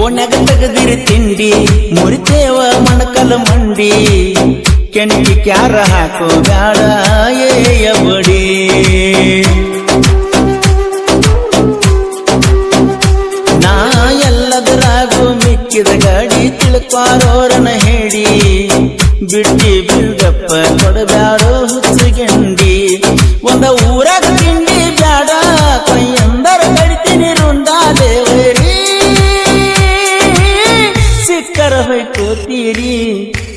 ಓಣ್ಯಾಗ ತೆಗದಿರಿ ತಿಂಡಿ ಮುರಿತೇವ ಮಣಕಲ ಮಂಡಿ ಕೆಣಕಿ ಕ್ಯಾರ ಹಾಕೋ ಬ್ಯಾಡ ಬಡಿ ನಾ ಎಲ್ಲದರಾಗೂ ಮಿಕ್ಕಿದ ಗಾಡಿ ತಿಳ್ಪಾರೋರನ ಹೇಳಿ ಬಿಟ್ಟಿ ಬಿಲ್ಗಪ್ಪ ಕೊಡಬ್ಯಾಡೋ ಹುಚ್ಚುಗೆಂಡಿ ಒಂದ ಊರಾಗ ತಿಂಡಿ ಬ್ಯಾಡ ಕೈಯಂದರ ಕಡಿತೀನಿ ರುಂಡಾ ದೇವರಿ ಸಿಕ್ಕರ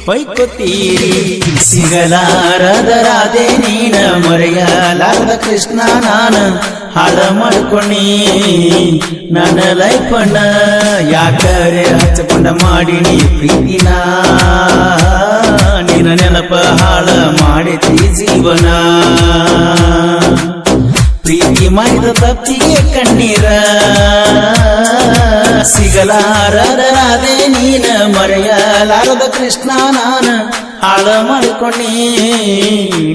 ಹೊಯ್ಕೋತೀರಿ ಸಿಗಲಾರದ ರಾಧೆ ನೀನ ಮರೆಯಲಾರದ ಕೃಷ್ಣ ನಾನ ಹಾಳ ಮಾಡ್ಕೊಂಡಿ ನನ್ನ ಲೈಫನ್ನ ಯಾಕರೆ ಹಚ್ಚಕೊಂಡ ಮಾಡಿನಿ ಪ್ರೀತಿನ ನಿನ್ನ ನೆನಪ ಹಾಳ ಮಾಡಿತಿ ಜೀವನ ಪ್ರೀತಿ ಮಾಡಿದ ತಪ್ಪಿಗೆ ಕಣ್ಣೀರ ಸಿಗಲಾರದ ರಾಧೆ ನೀನ ಮರೆಯಲಾರದ ಕೃಷ್ಣ ನಾನ ಹಾಳ ಮಾಡ್ಕೊಂಡಿ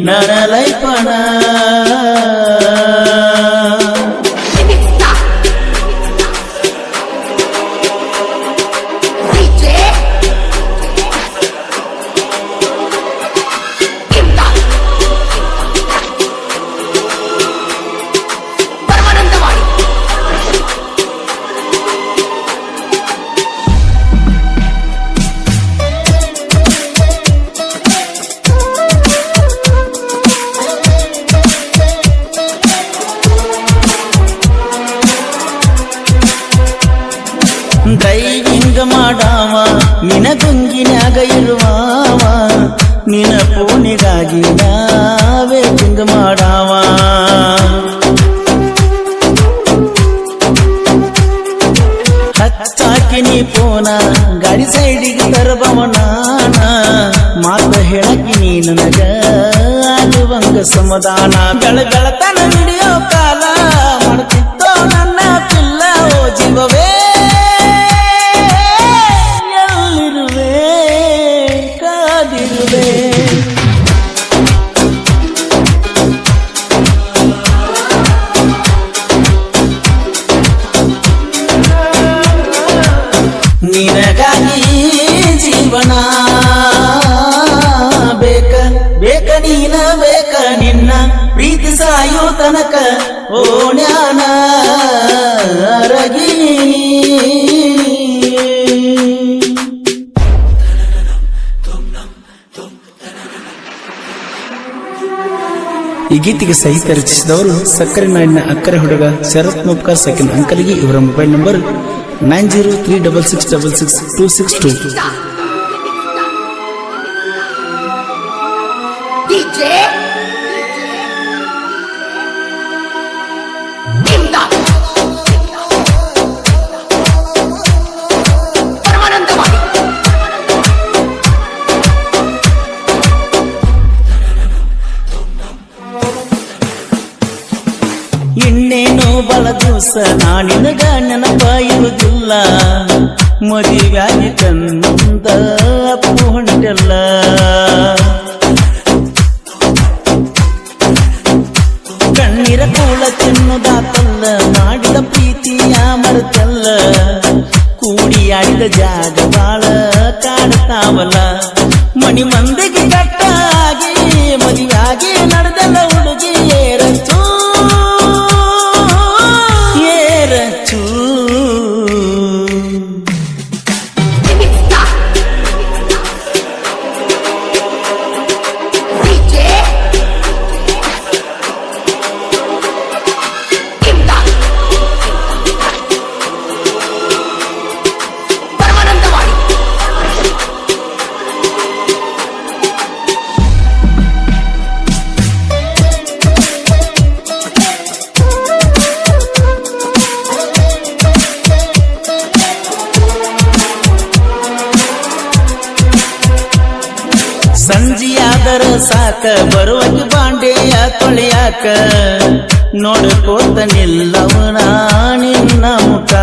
ನನ್ನ ಲೈಫನ ಡ್ರೈವಿಂಗ್ ಮಾಡಾವ ನಿನ ಗುಂಗಿನ್ಯಾಗ ಇರುವಾವ ನಿನ ಫೋನಿಗಾಗಿ ನಾವೇ ವೇಟಿಂಗ್ ಮಾಡಾವ ಹಚ್ಚಾಕಿ ನೀ ಫೋನ ಗಾಡಿ ಸೈಡಿಗೆ ತರಬವ ನಾನ ಮಾತ ಹೇಳಕಿ ನೀ ನನಗ ಆಗುವಂಗ ಸಮಾಧಾನ ಗಳಗಳತನ ಹಿಡಿಯೋ ಕಾಲ ಮಾಡ್ತಿತ್ತೋ ನನ್ನ ಪಿಲ್ಲ ಓ ಜೀವವೇ ನಿನಗಾಗಿ ಜೀವನ ಬೇಕ ನೀನ ಬೇಕ ನಿನ್ನ ಪ್ರೀತಿ ಸಾಯೋ ತನಕ ಓ ಜ್ಞಾನ ಅರಗಿ ಈ ಗೀತೆಗೆ ಸಾಹಿತ್ಯ ರಚಿಸಿದವರು ಸಕ್ಕರೆ ನಾಡಿನ ಅಕ್ಕರೆ ಹುಡುಗ ಶರತ್ ಮುಪ್ಕರ್ ಸೆಕೆಂಡ್ ಅಂಕಲ್ಗೆ ಇವರ ಮೊಬೈಲ್ ನಂಬರ್ 9036666262 ಇನ್ನೇನೋ ಬಳ ದಿವಸ ನಾನಿನಗ ನೆನಪ ಇರುವುದಿಲ್ಲ ಮದುವೆಯಾಗಿ ಕಂದ ಅಪ್ಪು ಹೊಂಟೆಲ್ಲ ಕಣ್ಣೀರ ಕೂಳ ತಿನ್ನುದಾತಲ್ಲ ಮಾಡಿದ ಪ್ರೀತಿಯ ಮರೆತಲ್ಲ ಕೂಡಿ ಆಡಿದ ಜಾಗ ಬಾಳ ಕಾಡ್ತಾವಲ್ಲ ಮಣಿ ಮಂದಿಗೆ ಕಟ್ಟಾಗಿ ಮದುವೆಯಾಗಿ ನಡೆದಲ್ಲ ಹುಡುಗಿ ಏರಚ್ಚು ಸಂಜಿಯಾದರ ಸಾಕ ಬರುವಾಗಿ ಬಾಂಡೆಯ ತೊಳೆಯಾಕ ನೋಡ್ಕೋತ ನಿಲ್ಲವನ ನಿನ್ನ ಮುಖ